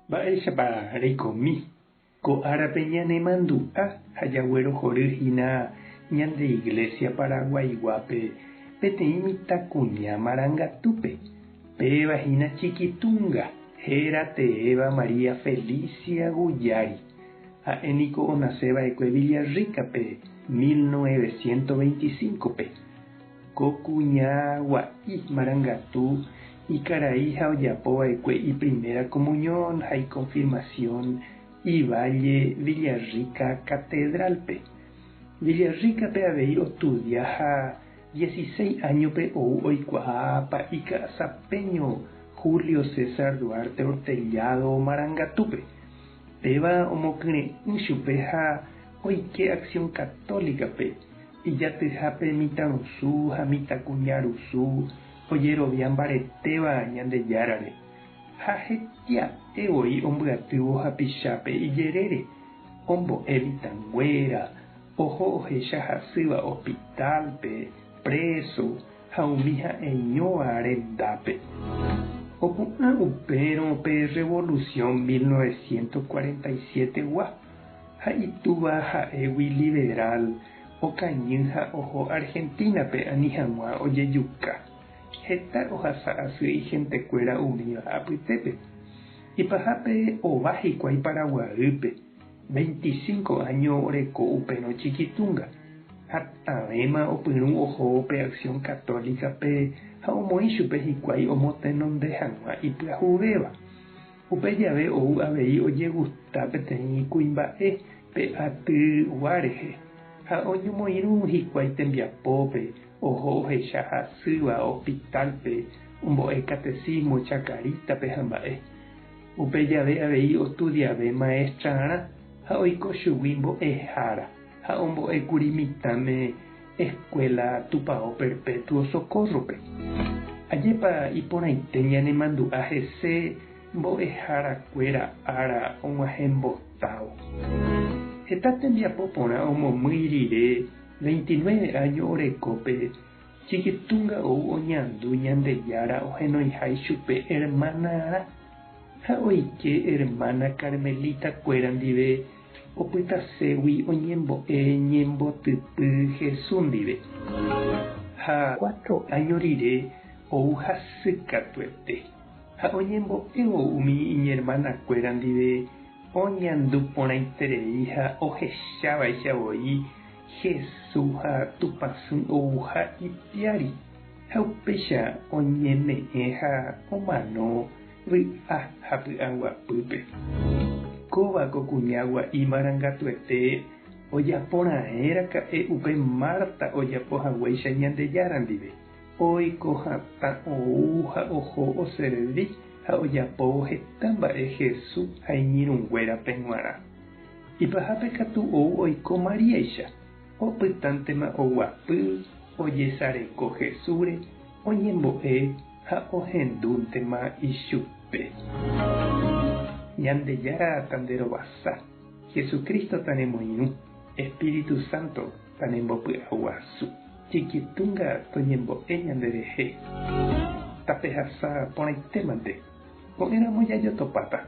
Mba'éichapa reikomi ko árape ñanemandu'a ha jaguerohoryhína ñande Iglesia Paraguayguápe peteĩ mitãkuña Marangatúpe. Pévahína Chiquitunga herateéva María Felicia Guyari. Ha'éniko onasẽva'ekue Villarricape 1925pe. Ko kuña gua'i Marangatu ikarai ha ojapova'ekue Primera Comunión ha Confirmación Ivalle Villarrica Catedralpe. Villarricape avei otudia ha 16 añope ou oikuaápa ika'asapeño Julio César Duarte Hortellado Marangatúpe. Péva omokyre'ỹ chupe ha oike Acción Católicape ijatyhápe mitãrusu ha mitãkuñarusu ojerovia mbaretéva Ñandejárare. Ha hetia'evoi ombyatývo hapichápe ijerére ombo'e mitãnguéra oho ohecha hasýva hospitalpe preso ha umi ha'eñóva rendápe. Opu'ã upérõ pe Revolución 1947gua ha itúva ha'égui liberal okañy ha oho Argentínape ani hag̃ua ojejuka. Heta ohasa asy hentekuéra umíva apytépe. Ipahápe ova hikuái Paraguaýpe 25 año oreko upérõ Chiquitunga. Hatãvéma opyrũ ohópe Acción Católicape ha omoĩ chupe hikuái omotenonde hag̃ua ipyahuvéva. Upe jave ou avei ojegusta peteĩ kuimba'e pe atyva rehe ha oñemoirũ hikuái tembiapópe oho ohecha hasýva hospitalpe ombo'e Catecismo Chacaritape ha mba'e. Upe jave avei ostudiave maestrarã ha oiko chugui mbo'ehára ha ombo'ékuri mitãme Escuela Tupão Perpetuo Socorrope. Ajépa iporãite ñanemandu'a hese mbo'ehárakuéra ára og̃uahẽmbotávo. Heta tembiapo porã omomýi rire 29 año orekópe Chiquitunga ou oñandu Ñandejára ohenoihái chupe hermanarã ha oike hermana Carmelitakuéra ndive opytaségui oñembo'e ñembotypy Jesús ndive. Ha 4 año rire ou hasykatuete ha oñembo'évo umi iñermanakuéra ndive oñandu porãiterei ha ohechaváichavoi Jesús ha tupãsy ouha ipiári ha upéicha oñeme'ẽ ha omano vy'a ha py'aguapýpe. Kóvako kuña gua'i Marangatuete ojaporã'erã ka'e upe Marta ojapohaguéicha Ñandejára ndive. Oiko hatã ou ha oho oservi ha ojapóvo heta mba'e Jesús ha iñirũnguéra pe g̃uarã. Ipahápe katu ou oiko Mariáicha opytántema oguapy ojesareko Jesúsre oñembo'e ha ohendúntema ichupe. Ñandejára tanderovasa, Jesucristo tanemoirũ, Espíritu Santo tanembopy'aguasu, Chiquitunga toñembo'e ñanderehe. Tapehasa porãitémante ko'ẽramo jajotopáta.